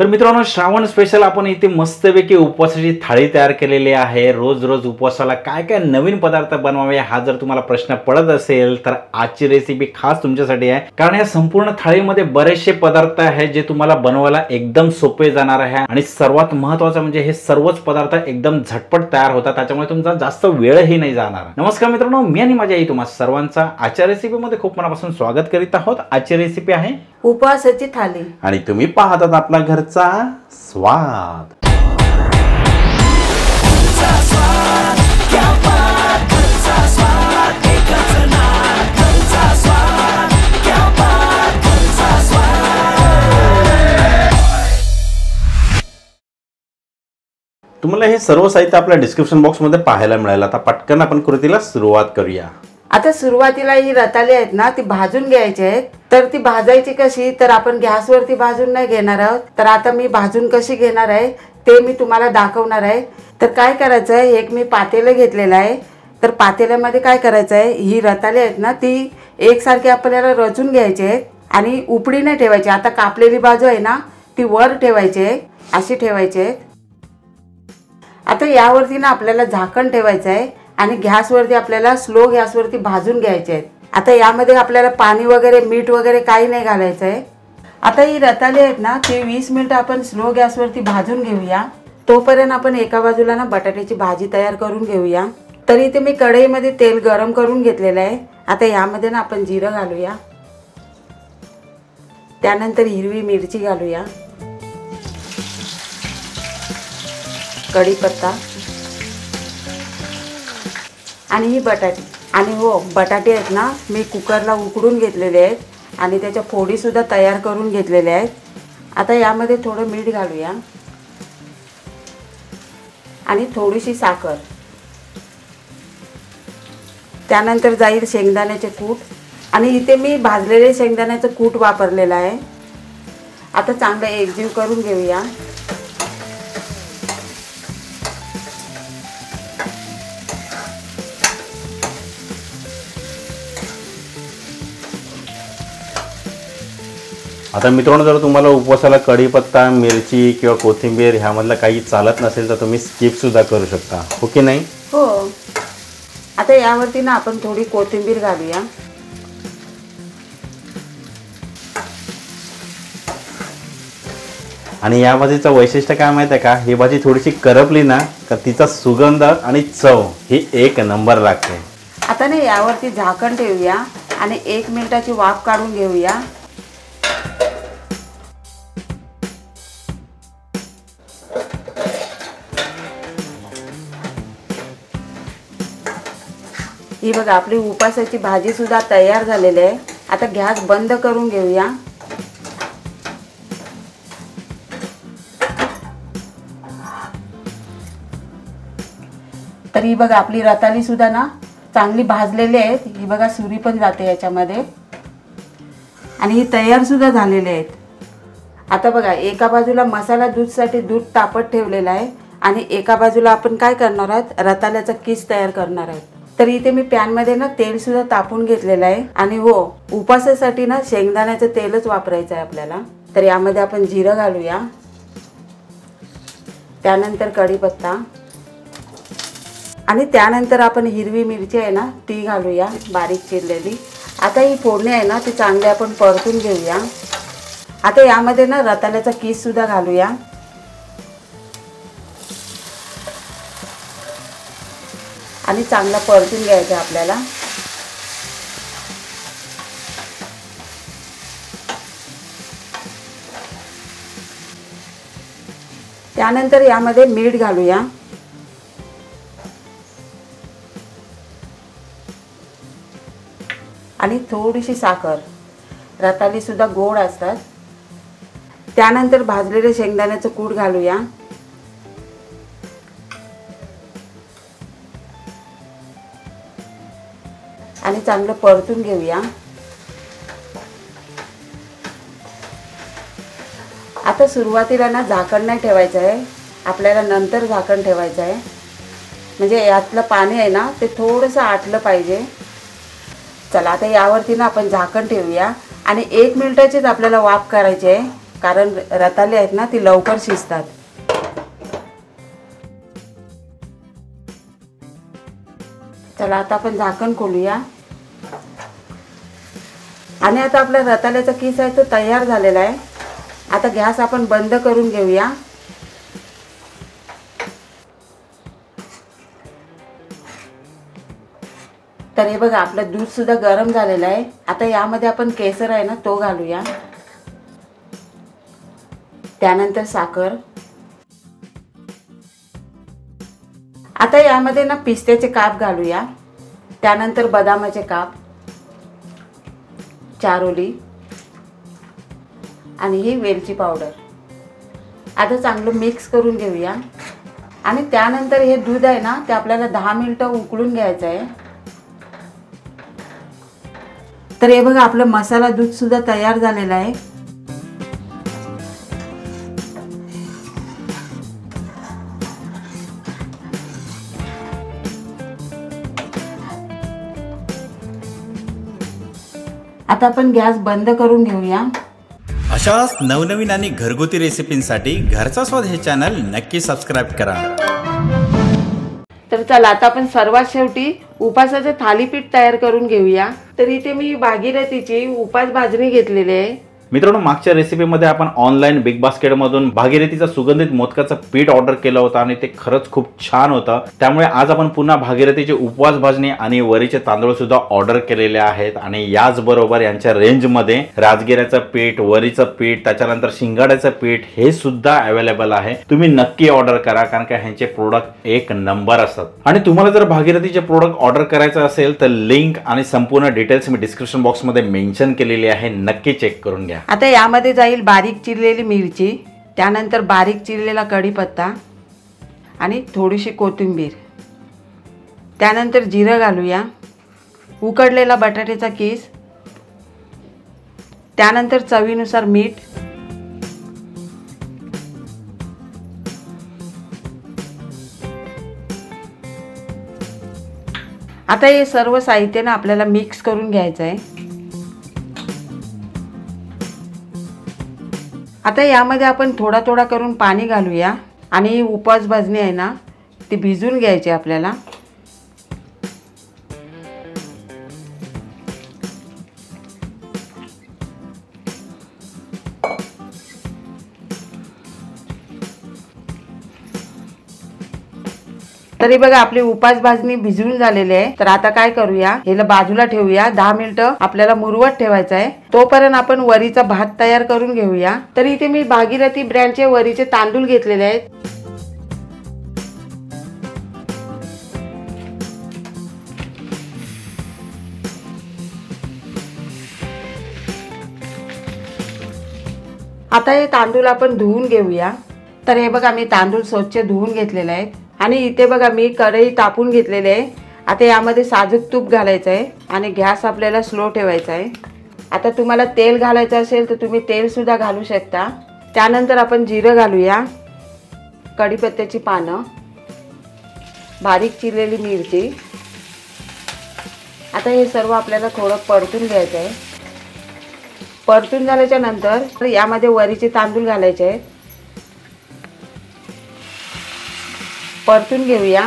तर मित्रांनो, श्रावण स्पेशल आपण इथे मस्तपैकी उपवासाची थाळी तयार केलेली आहे। रोज रोज उपवासाला काय काय नवीन पदार्थ बनवावे हा जर तुम्हाला प्रश्न पडत असेल तर आजची रेसिपी खास तुमच्यासाठी आहे। कारण या संपूर्ण थाळीमध्ये बरेचसे पदार्थ आहेत जे तुम्हाला बनवायला एकदम सोपे जाणार आहे आणि सर्वात महत्त्वाचं म्हणजे हे सर्वच पदार्थ एकदम झटपट तयार होतात, त्याच्यामुळे तुमचा जास्त वेळही नाही जाणार। नमस्कार मित्रांनो, मी आणि माझी आई तुम्हा सर्वांचा आजच्या रेसिपीमध्ये खूप मनापासून स्वागत करीत आहोत। आजची रेसिपी आहे उपवासाची थाली आणि तुम्ही पाहतात आपला घरचा स्वाद। तुम्हाला हे सर्व साहित्य आपल्या डिस्क्रिप्शन बॉक्स मध्ये पाहायला मिळेल। आता पटकन आपण कृतीला सुरुवात करूया। आता सुरुवातीला ही रताळी आहेत ना, ती भाजून घ्यायची आहेत। तर ती भाजायची कशी, तर आपण गॅसवरती भाजून नाही घेणार आहोत। तर आता मी भाजून कशी घेणार आहे ते मी तुम्हाला दाखवणार आहे। तर काय करायचं आहे, एक मी पातेलं घेतलेलं आहे। तर पातेल्यामध्ये काय करायचं आहे, ही रताळी आहेत ना ती एकसारखी आपल्याला रचून घ्यायची आहेत आणि उपडी नाही ठेवायची। आता कापलेली बाजू आहे ना ती वर ठेवायची आहे, अशी ठेवायची आहे। आता यावरती ना आपल्याला झाकण ठेवायचं आहे आणि गॅसवरती आपल्याला स्लो गॅसवरती भाजून घ्यायचे आहेत। आता यामध्ये आपल्याला पाणी वगैरे मीठ वगैरे काही नाही घालायचं आहे। आता ही रताळी आहेत ना ती 20 मिनिट आपण स्लो गॅसवरती भाजून घेऊया। तोपर्यंत आपण एका बाजूला ना बटाट्याची भाजी तयार करून घेऊया। तर इथे मी कढईमध्ये तेल गरम करून घेतलेलं आहे। आता यामध्ये ना आपण जिरं घालूया, त्यानंतर हिरवी मिरची घालूया, कढीपत्ता आणि ही बटाटे। आणि हो, बटाटे आहेत ना मी कुकरला उकडून घेतलेले आहेत आणि त्याच्या फोडी सुद्धा तयार करून घेतलेल्या आहेत। आता यामध्ये थोडं मीठ घालूया आणि थोडीशी साखर, त्यानंतर जाईल शेंगदाण्याचे कूट आणि इथे मी भाजलेले शेंगदाण्याचं कूट वापरलेलं आहे। आता चांगलं एकजीव करून घेऊया। आता मित्रांनो, जर तुम्हाला उपवासाला कढीपत्ता, मिरची किंवा कोथिंबीर ह्यामधलं काही चालत नसेल तर तुम्ही स्किप सुद्धा करू शकता, हो की नाही? हो। आता यावरती ना आपण थोडी कोथिंबीर घालूया आणि या भाजीचं वैशिष्ट्य काय माहिती आहे का, ही भाजी थोडीशी करपली ना तर तिचा सुगंध आणि चव ही एक नंबर लागते। आता ना यावरती झाकण ठेवूया आणि 1 मिनिटाची वाफ काढून घेऊया। ही बघा, आपली उपासाची भाजी सुद्धा तयार झालेली आहे। आता गॅस बंद करून घेऊया। तर ही बघा, आपली रताळी सुद्धा ना चांगली भाजलेली आहे। ही बघा, सुरी पण जाते याच्यामध्ये आणि ही तयार सुद्धा झालेले आहेत। आता बघा, एका बाजूला मसाला दूधसाठी दूध तापत ठेवलेलं आहे आणि एका बाजूला आपण काय करणार आहोत, रताळ्याचा किस तयार करणार आहोत। तर इथे मी पॅन मध्ये ना तेल सुद्धा तापून घेतलेलं आहे आणि हो, उपासासाठी ना शेंगदाण्याचं तेलच वापरायचं आहे आपल्याला। तर यामध्ये आपण जिरं घालूया, त्यानंतर कढीपत्ता आणि त्यानंतर आपण हिरवी मिरची आहे ना ती घालूया, बारीक चिरलेली। आता ही फोडणी आहे ना ती चांगली आपण परतून घेऊया। आता यामध्ये ना रताळ्याचा किस सुद्धा घालूया आणि चांगला परतून घ्यायचा आपल्याला। त्यानंतर यामध्ये मीठ घालूया आणि थोडीशी साखर, रताळी सुद्धा गोड असतात। त्यानंतर भाजलेले शेंगदाण्याचं कूट घालूया आणि चांगलं परतून घेऊया। आता सुरुवातीला ना झाकण नाही ठेवायचं आहे, आपल्याला नंतर झाकण ठेवायचं आहे, म्हणजे यातलं पाणी आहे ना ते थोडंसं आटलं पाहिजे। चला आता यावरती ना आपण झाकण ठेवूया आणि 1 मिनिटाचीच आपल्याला वाफ करायची आहे। कारण रताळे आहेत ना ती लवकर शिजतात. चला आता आपण झाकण खोलूया. आणि आता आपला रताळ्याचा किस आहे तो तयार झालेला आहे. आता गॅस आपण बंद करून घेऊया. तर हे बघा आपलं दूध सुद्धा गरम झालेलं आहे. आता यामध्ये आपण केसर आहे ना तो घालूया. त्यानंतर साखर. आता यामध्ये ना पिस्त्याचे काप घालूया. त्यानंतर बदामाचे काप, चारोली आणि ही वेलची पावडर. आता चांगलं मिक्स करून घेऊया. आणि त्यानंतर हे दूध आहे ना ते आपल्याला 10 मिनिटं उकळून घ्यायचं आहे. तर हे बघा आपलं मसाला दूध सुद्धा तयार झालेला आहे. आता आपण गॅस बंद करून घेऊया. अशाच नवनवीन आणि घरगुती रेसिपींसाठी घरचा स्वाद हे चॅनल नक्की सबस्क्राईब करा. तर चला आता आपण सर्वात शेवटी उपासाचे थालीपीठ तयार करून घेऊया. तर इथे मी भागीरथीची उपास भाजणी घेतलेली आहे. मित्रांनो, मागच्या रेसिपीमध्ये आपण ऑनलाईन बिग बास्केट मधून भागीरथीचा सुगंधित मोदकाचं पीठ ऑर्डर केलं होतं आणि ते खरंच खूप छान होतं. त्यामुळे आज आपण पुन्हा भागीरथीचे उपवास भाजणी आणि वरीचे तांदूळ सुद्धा ऑर्डर केलेले आहेत. आणि याचबरोबर यांच्या रेंजमध्ये राजगिऱ्याचं पीठ, वरीचं पीठ, त्याच्यानंतर शिंगाड्याचं पीठ हे सुद्धा अवेलेबल आहे. तुम्ही नक्की ऑर्डर करा, कारण का ह्यांचे प्रोडक्ट एक नंबर असतात. आणि तुम्हाला जर भागीरथीचे प्रोडक्ट ऑर्डर करायचं असेल तर लिंक आणि संपूर्ण डिटेल्स मी डिस्क्रिप्शन बॉक्समध्ये मेन्शन केलेली आहे. नक्की चेक करून घ्या. आता यामध्ये जाईल बारीक चिरलेली मिरची, त्यानंतर बारीक चिरलेला कढीपत्ता आणि थोडीशी कोथिंबीर. त्यानंतर जिरं घालूया, उकडलेला बटाट्याचा किस, त्यानंतर चवीनुसार मीठ, आता हे सर्व साहित्य ना आपल्याला मिक्स करून घ्यायचं आहे. आता यामध्ये आपण थोडा थोडा करून पाणी घालूया आणि उपवास भाजणी आहे ना ती भिजून घ्यायची आपल्याला. तरी बघा आपली उपास भाजणी भिजून झालेली आहे. तर आता काय करूया, याला बाजूला ठेवूया. 10 मिनिटं आपल्याला मुरवत ठेवायचं आहे. तोपर्यंत आपण वरीचा भात तयार करून घेऊया. तर इथे मी भागीरथी ब्रँडचे वरीचे तांदूळ घेतलेले आहेत. आता हे तांदूळ आपण धुवून घेऊया. तर हे बघा मी तांदूळ स्वच्छ धुवून घेतलेले आहेत. आणि इथे बघा मी कढई तापून घेतलेली आहे. आता यामध्ये साजूक तूप घालायचं आहे आणि गॅस आपल्याला स्लो ठेवायचा आहे. आता तुम्हाला तेल घालायचं असेल तर तुम्ही तेल सुद्धा घालू शकता. त्यानंतर आपण जिरं घालूया, कढीपत्त्याची पानं, बारीक चिरलेली मिरची. आता हे सर्व आपल्याला थोडं परतून घ्यायचं आहे. परतून झाल्याच्या नंतर यामध्ये वरीचे तांदूळ घालायचे आहेत. परतून घेऊया.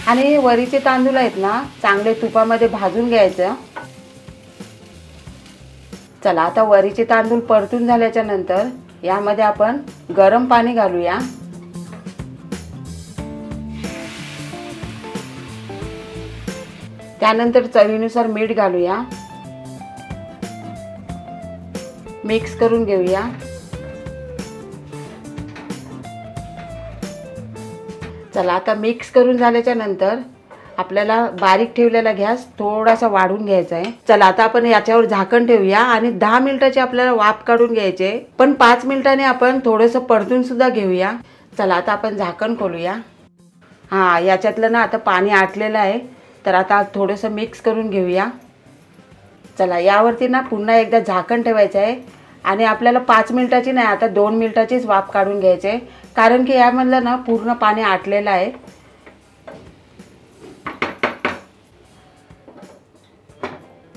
आणि वरीचे तांदूळ आहेत ना चांगले तुपामध्ये भाजून घ्यायचं. चला आता वरीचे तांदूळ परतून झाल्याच्या नंतर यामध्ये आपण गरम पाणी घालूया. त्यानंतर चवीनुसार मीठ घालूया. मिक्स करून घेऊया. चला आता मिक्स करून झाल्याच्या नंतर आपल्याला बारीक ठेवलेला गॅस थोडासा वाढवून घ्यायचा आहे. चला आता आपण याच्यावर झाकण ठेवूया आणि 10 मिनिटाची आपल्याला वाफ काढून घ्यायचे. पण 5 मिनिटांनी आपण थोडंसं परतून सुद्धा घेऊया. चला आता आपण झाकण खोलूया. हां, याच्यातलं ना आता पाणी आटलेलं आहे. तर आता थोडंसं मिक्स करून घेऊया. चला यावरती ना पुन्हा एकदा झाकण ठेवायचं आहे आणि आपल्याला 5 मिनिटाची नाही आता 2 मिनिटाचीच वाफ काढून घ्यायची आहे. कारण की यामधलं ना पूर्ण पाणी आटलेलं आहे.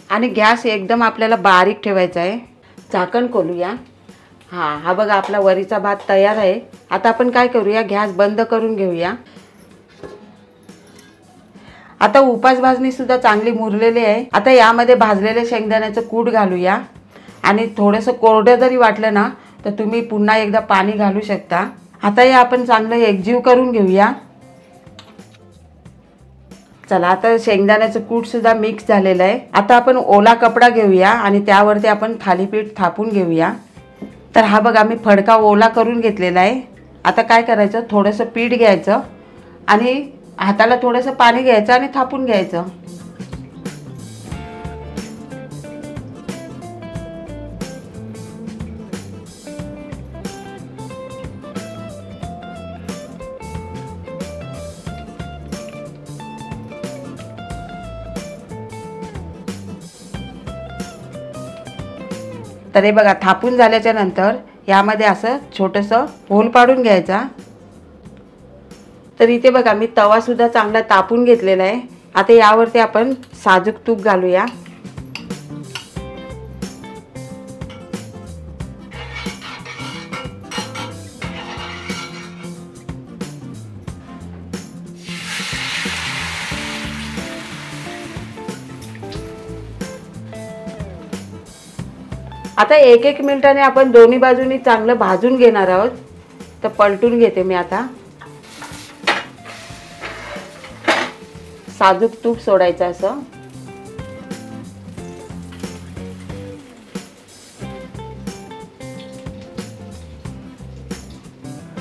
आणि गॅस एकदम आपल्याला बारीक ठेवायचा आहे. झाकण खोलूया. हा बघा आपला वरीचा भात तयार आहे। आता आपण काय करूया, गॅस बंद करून घेऊया। आता उपास भाजणी सुद्धा चांगली मुरलेली आहे। आता यामध्ये भाजलेले शेंगदाण्याचं कूट घालूया आणि थोडंसं कोरडं जरी वाटलं ना तर तुम्ही पुन्हा एकदा पाणी घालू शकता। आता हे आपण चांगलं एकजीव करून घेऊया। चला आता शेंगदाण्याचं कूट सुद्धा मिक्स झालेलं आहे। आता आपण ओला कपडा घेऊया आणि त्यावरती आपण थालीपीठ थापून घेऊया। तर हा बघा मी फडका ओला करून घेतलेला आहे। आता काय करायचं, थोडंसं पीठ घ्यायचं आणि हाताला थोडंसं पाणी घ्यायचं आणि थापून घ्यायचं। तर हे बघा थापून झाल्याच्या नंतर यामध्ये असं छोटंसं होल पाडून घ्यायचा। तर इथे बघा मी तवा सुद्धा चांगला तापून घेतलेला आहे। आता यावरती आपण साजूक तूप घालूया। आता एक एक मिनिटाने आपण दोन्ही बाजूनी चांगलं भाजून घेणार आहोत। तर पलटून घेते मी आता। साजूक तूप सोडायचं असं।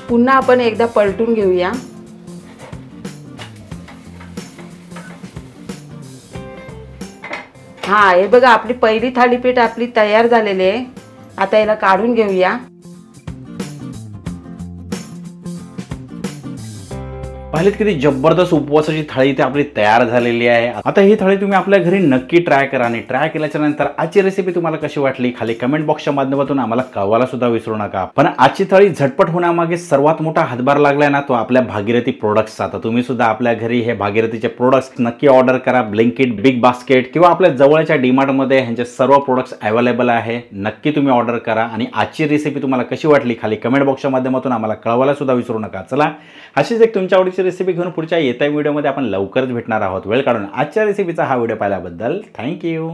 पुन्हा आपण एकदा पलटून घेऊया। हा हे बघा आपली पहिली थालीपीठ आपली तयार झालेली आहे। आता याला काढून घेऊया। पाहिलेत किती जबरदस्त उपवासाची थाळी इथे आपली तयार झालेली आहे। आता ही थाळी तुम्ही आपल्या घरी नक्की ट्राय करा आणि ट्राय केल्याच्या नंतर आजची रेसिपी तुम्हाला कशी वाटली खाली कमेंट बॉक्सच्या माध्यमातून आम्हाला कळवायला सुद्धा विसरू नका। पण आजची थाळी झटपट होण्यामागे सर्वात मोठा हातभार लागलाय ना तो आपल्या भागीरथी प्रोडक्ट्सचा। तर तुम्ही सुद्धा आपल्या घरी हे भागीरथीचे प्रोडक्ट्स नक्की ऑर्डर करा। ब्लिंकिट, बिग बास्केट किंवा आपल्या जवळच्या डीमार्ट मध्ये ह्यांचे सर्व प्रोडक्ट्स अवेलेबल आहे। नक्की तुम्ही ऑर्डर करा आणि आजची रेसिपी तुम्हाला कशी वाटली खाली कमेंट बॉक्सच्या माध्यमातून आम्हाला कळवायला सुद्धा विसरू नका। चला अशीच एक तुमच्या आवडीची रेसिपी घेऊन पुढच्या येत्या व्हिडिओमध्ये आपण लवकरच भेटणार आहोत। वेळ काढून आजच्या रेसिपीचा हा व्हिडिओ पाहिल्याबद्दल थँक्यू।